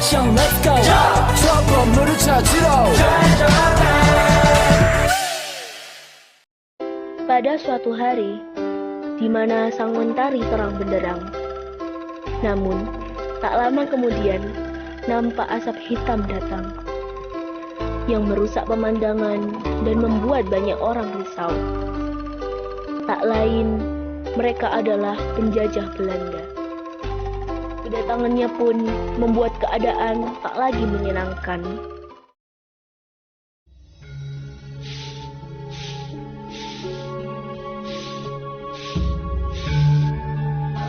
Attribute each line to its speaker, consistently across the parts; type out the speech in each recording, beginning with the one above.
Speaker 1: Action, let's go. 저 건물을 찾으러.
Speaker 2: Pada suatu hari, di mana sang mentari terang benderang, namun tak lama kemudian nampak asap hitam datang yang merusak pemandangan dan membuat banyak orang risau. Tak lain, mereka adalah penjajah Belanda. Kedatangannya pun membuat keadaan tak lagi menyenangkan.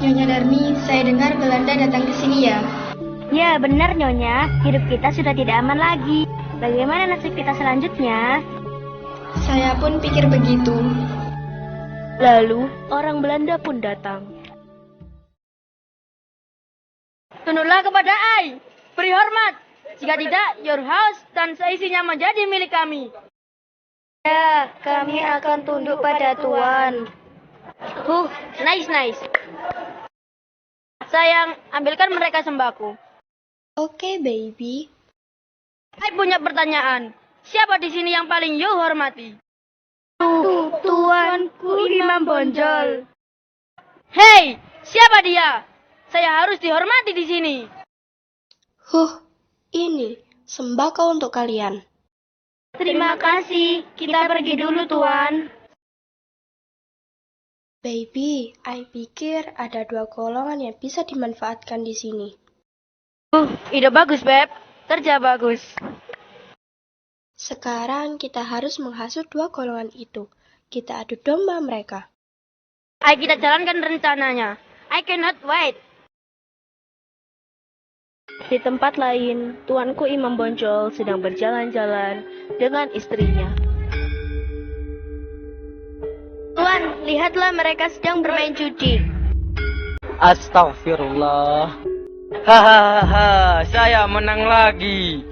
Speaker 3: Nyonya Darmi, saya dengar Belanda datang ke sini ya?
Speaker 4: Ya, benar Nyonya. Hidup kita sudah tidak aman lagi. Bagaimana nasib kita selanjutnya?
Speaker 3: Saya pun pikir begitu.
Speaker 2: Lalu, orang Belanda pun datang.
Speaker 5: Tunduklah kepada Ai, beri hormat. Jika tidak, your house dan seisinya menjadi milik kami.
Speaker 4: Ya, kami akan tunduk pada Tuan.
Speaker 5: Nice. Sayang, ambilkan mereka sembako.
Speaker 3: Oke, baby.
Speaker 5: Ai punya pertanyaan. Siapa di sini yang paling you hormati?
Speaker 4: Tuanku Imam Bonjol.
Speaker 5: Hei, siapa dia? Saya harus dihormati di sini.
Speaker 3: Ini sembako untuk kalian.
Speaker 4: Terima kasih. Kita pergi dulu, Tuan.
Speaker 3: Baby, I pikir ada 2 golongan yang bisa dimanfaatkan di sini.
Speaker 5: Ide bagus, Beb. Kerja bagus.
Speaker 3: Sekarang kita harus menghasut 2 golongan itu. Kita adu domba mereka.
Speaker 5: Ayo kita jalankan rencananya. I cannot wait.
Speaker 2: Di tempat lain, tuanku Imam Bonjol sedang berjalan-jalan dengan istrinya.
Speaker 4: Tuan, lihatlah mereka sedang bermain judi.
Speaker 6: Astagfirullah. Hahaha, saya menang lagi.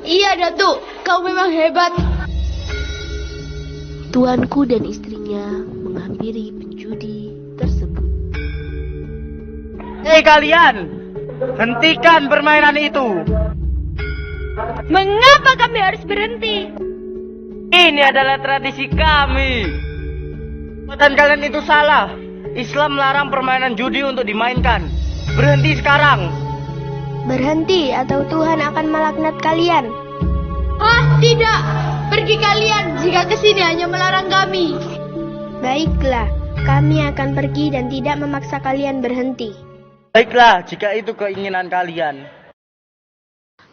Speaker 3: Iya, Datuk. Kau memang hebat.
Speaker 2: Tuanku dan istrinya menghampiri penjudi tersebut.
Speaker 6: Hei kalian, hentikan permainan itu.
Speaker 4: Mengapa kami harus berhenti?
Speaker 6: Ini adalah tradisi kami. Perbuatan kalian itu salah. Islam melarang permainan judi untuk dimainkan. Berhenti sekarang.
Speaker 4: Berhenti atau Tuhan akan melaknat kalian.
Speaker 3: Tidak. Pergi kalian jika kesini hanya melarang kami.
Speaker 4: Baiklah, kami akan pergi dan tidak memaksa kalian berhenti.
Speaker 6: Baiklah, jika itu keinginan kalian.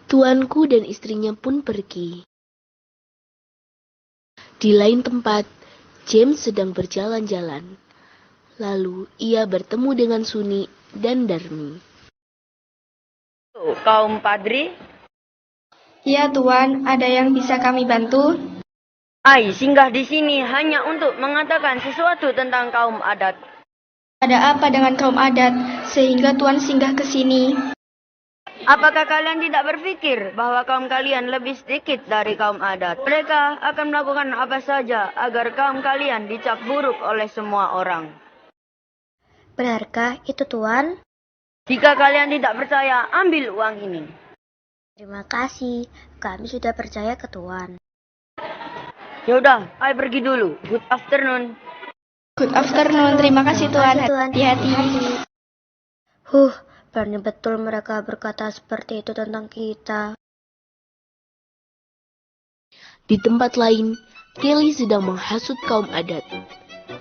Speaker 2: Tuanku dan istrinya pun pergi. Di lain tempat, James sedang berjalan-jalan. Lalu ia bertemu dengan Suni dan Darmi.
Speaker 5: Kaum padri,
Speaker 3: Ya, Tuan. Ada yang bisa kami bantu?
Speaker 5: Ai singgah di sini hanya untuk mengatakan sesuatu tentang kaum adat.
Speaker 3: Ada apa dengan kaum adat sehingga Tuan singgah ke sini?
Speaker 5: Apakah kalian tidak berpikir bahwa kaum kalian lebih sedikit dari kaum adat? Mereka akan melakukan apa saja agar kaum kalian dicap buruk oleh semua orang.
Speaker 4: Benarkah itu, Tuan?
Speaker 5: Jika kalian tidak percaya, ambil uang ini.
Speaker 4: Terima kasih, kami sudah percaya ke Tuan.
Speaker 5: Yaudah, ayo pergi dulu. Good afternoon.
Speaker 3: Good afternoon. Terima kasih, Tuan.
Speaker 4: Tuan.
Speaker 3: Hati-hati.
Speaker 4: Berani betul mereka berkata seperti itu tentang kita.
Speaker 2: Di tempat lain, Kelly sedang menghasut kaum adat.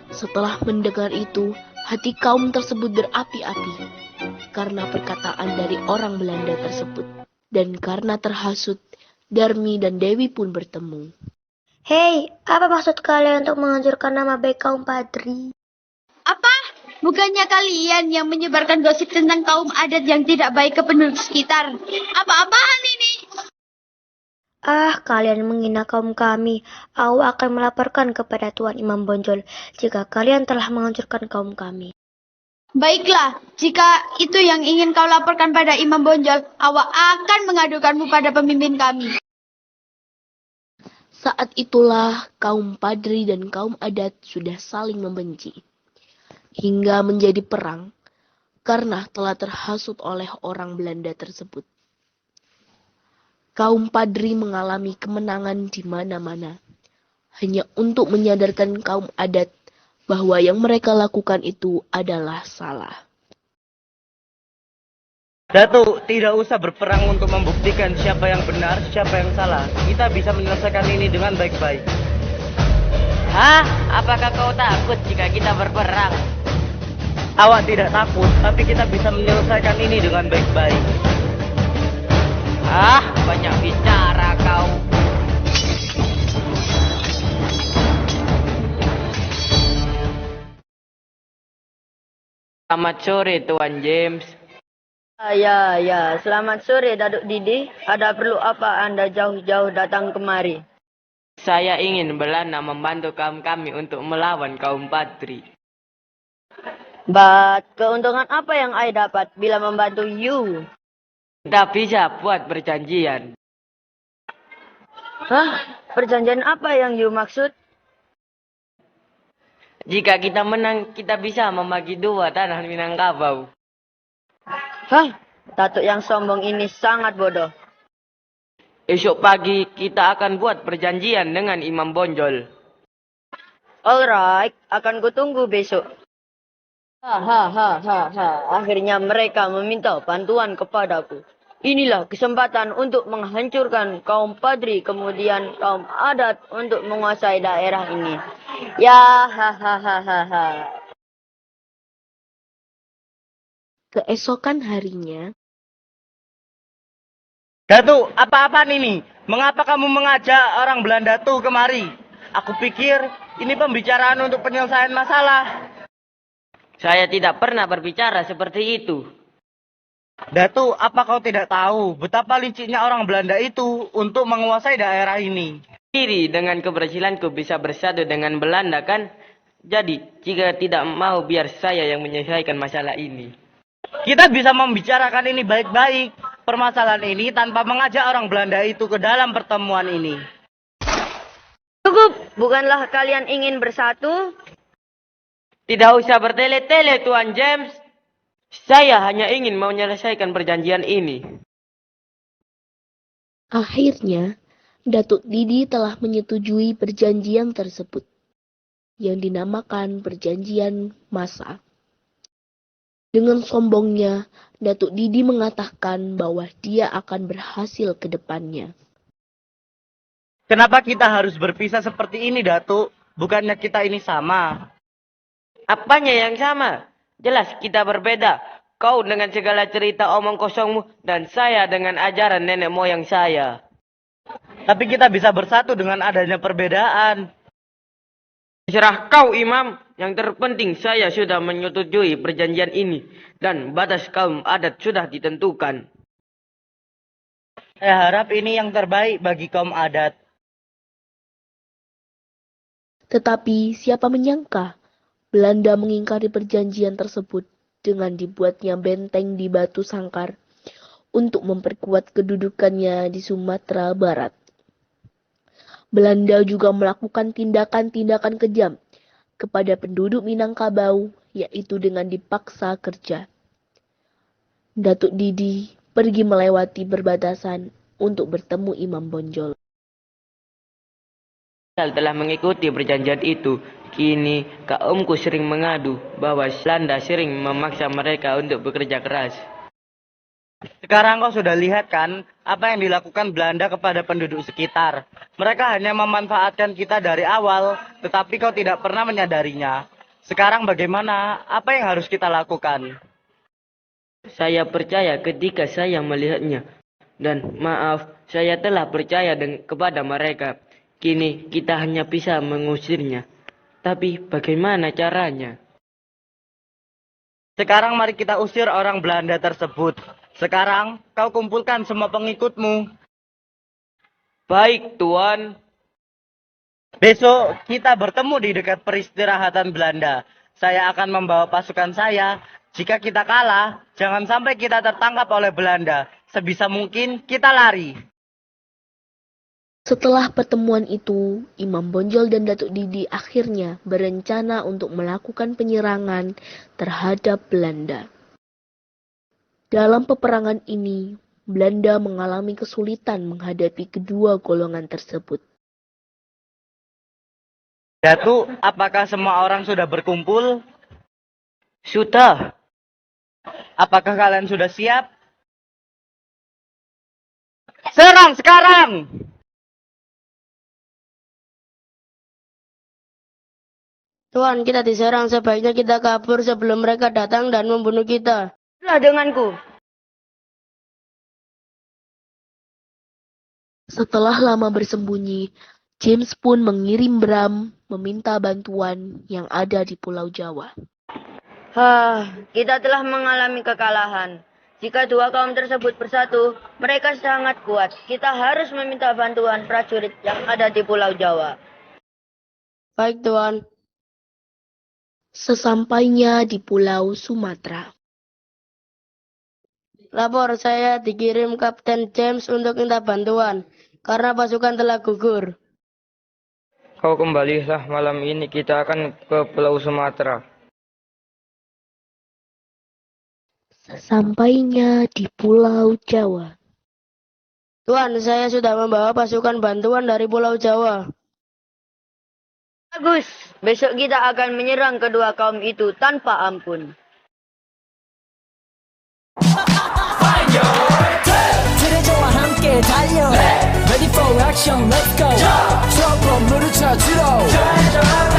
Speaker 2: Setelah mendengar itu, hati kaum tersebut berapi-api karena perkataan dari orang Belanda tersebut. Dan karena terhasut, Darmi dan Dewi pun bertemu.
Speaker 4: Hei, apa maksud kalian untuk menghancurkan nama baik kaum padri?
Speaker 3: Apa? Bukannya kalian yang menyebarkan gosip tentang kaum adat yang tidak baik ke penduduk sekitar? Apa-apaan ini?
Speaker 4: Kalian menghina kaum kami. Aku akan melaporkan kepada Tuan Imam Bonjol jika kalian telah menghancurkan kaum kami.
Speaker 3: Baiklah, jika itu yang ingin kau laporkan pada Imam Bonjol, awak akan mengadukanmu pada pemimpin kami.
Speaker 2: Saat itulah kaum padri dan kaum adat sudah saling membenci. Hingga menjadi perang. karena telah terhasut oleh orang Belanda tersebut. Kaum Padri mengalami kemenangan di mana-mana, hanya untuk menyadarkan kaum adat bahwa yang mereka lakukan itu adalah salah.
Speaker 6: Datuk, tidak usah berperang untuk membuktikan siapa yang benar, siapa yang salah. Kita bisa menyelesaikan ini dengan baik-baik.
Speaker 5: Hah? Apakah kau takut jika kita berperang?
Speaker 6: Awak tidak takut, tapi kita bisa menyelesaikan ini dengan baik-baik.
Speaker 5: Ah, banyak bicara kau.
Speaker 6: Selamat sore, Tuan James.
Speaker 5: Ya. Selamat sore, Datuk Didi. Ada perlu apa Anda jauh-jauh datang kemari?
Speaker 6: Saya ingin Belanda membantu kaum kami untuk melawan kaum Padri.
Speaker 5: Keuntungan apa yang I dapat bila membantu you?
Speaker 6: Kita bisa buat perjanjian.
Speaker 5: Hah? Perjanjian apa yang you maksud?
Speaker 6: Jika kita menang, kita bisa membagi dua tanah Minangkabau.
Speaker 5: Hah? Datuk yang sombong ini sangat bodoh.
Speaker 6: Esok pagi kita akan buat perjanjian dengan Imam Bonjol.
Speaker 5: Alright, akan kutunggu besok. Akhirnya mereka meminta bantuan kepadaku. Inilah kesempatan untuk menghancurkan kaum Padri, kemudian kaum adat untuk menguasai daerah ini. Ya, hahaha.
Speaker 2: Keesokan harinya,
Speaker 6: Datuk, apa-apaan ini? Mengapa kamu mengajak orang Belanda tuh kemari? Aku pikir ini pembicaraan untuk penyelesaian masalah.
Speaker 5: Saya tidak pernah berbicara seperti itu.
Speaker 6: Datuk, apa kau tidak tahu betapa liciknya orang Belanda itu untuk menguasai daerah ini?
Speaker 5: Diri dengan keberhasilanku bisa bersatu dengan Belanda kan? Jadi, jika tidak mau biar saya yang menyelesaikan masalah ini.
Speaker 6: Kita bisa membicarakan ini baik-baik. Permasalahan ini tanpa mengajak orang Belanda itu ke dalam pertemuan ini.
Speaker 5: Cukup, bukanlah kalian ingin bersatu?
Speaker 6: Tidak usah bertele-tele, Tuan James. Saya hanya ingin menyelesaikan perjanjian ini.
Speaker 2: akhirnya Datuk Didi telah menyetujui perjanjian tersebut, yang dinamakan Perjanjian Massa. Dengan sombongnya, Datuk Didi mengatakan bahwa dia akan berhasil ke depannya.
Speaker 6: Kenapa kita harus berpisah seperti ini, Datuk? Bukannya kita ini sama?
Speaker 5: Apanya yang sama? Jelas kita berbeda. Kau dengan segala cerita omong kosongmu dan saya dengan ajaran nenek moyang saya.
Speaker 6: Tapi kita bisa bersatu dengan adanya perbedaan.
Speaker 5: Serah kau, Imam. Yang terpenting saya sudah menyetujui perjanjian ini dan batas kaum adat sudah ditentukan.
Speaker 6: Saya harap ini yang terbaik bagi kaum adat.
Speaker 2: Tetapi siapa menyangka Belanda mengingkari perjanjian tersebut dengan dibuatnya benteng di batu sangkar untuk memperkuat kedudukannya di Sumatera Barat. Belanda juga melakukan tindakan-tindakan kejam kepada penduduk Minangkabau, yaitu dengan dipaksa kerja. Datuk Didi pergi melewati perbatasan untuk bertemu Imam Bonjol.
Speaker 5: Telah mengikuti perjanjian itu. Kini kaumku sering mengadu bahwa Belanda sering memaksa mereka untuk bekerja keras.
Speaker 6: Sekarang kau sudah lihat kan apa yang dilakukan Belanda kepada penduduk sekitar. Mereka hanya memanfaatkan kita dari awal, tetapi kau tidak pernah menyadarinya. Sekarang bagaimana? Apa yang harus kita lakukan?
Speaker 5: Saya percaya ketika saya melihatnya. Dan maaf, saya telah percaya kepada mereka. Kini kita hanya bisa mengusirnya. Tapi bagaimana caranya?
Speaker 6: Sekarang mari kita usir orang Belanda tersebut. Sekarang kau kumpulkan semua pengikutmu.
Speaker 5: Baik, Tuan.
Speaker 6: Besok kita bertemu di dekat peristirahatan Belanda. Saya akan membawa pasukan saya. Jika kita kalah, jangan sampai kita tertangkap oleh Belanda. Sebisa mungkin kita lari.
Speaker 2: Setelah pertemuan itu, Imam Bonjol dan Datuk Didi akhirnya berencana untuk melakukan penyerangan terhadap Belanda. Dalam peperangan ini, Belanda mengalami kesulitan menghadapi kedua golongan tersebut.
Speaker 6: Datu, apakah semua orang sudah berkumpul?
Speaker 5: Sudah.
Speaker 6: Apakah kalian sudah siap? Serang sekarang!
Speaker 5: Tuan, kita diserang. Sebaiknya kita kabur sebelum mereka datang dan membunuh kita. Lah denganku.
Speaker 2: Setelah lama bersembunyi, James pun mengirim Bram meminta bantuan yang ada di Pulau Jawa.
Speaker 5: Kita telah mengalami kekalahan. Jika dua kaum tersebut bersatu, mereka sangat kuat. Kita harus meminta bantuan prajurit yang ada di Pulau Jawa. Baik, Tuan.
Speaker 2: Sesampainya di Pulau Sumatera,
Speaker 5: Lapor, saya dikirim Kapten James untuk minta bantuan karena pasukan telah gugur.
Speaker 7: Kau kembalilah malam ini, kita akan ke Pulau Sumatera.
Speaker 2: sesampainya di Pulau Jawa,
Speaker 5: Tuan, saya sudah membawa pasukan bantuan dari Pulau Jawa. Bagus, besok kita akan menyerang kedua kaum itu tanpa ampun.
Speaker 1: 트레저와 함께 달려 Ready for action, let's go 트럭으로 물을 찾으러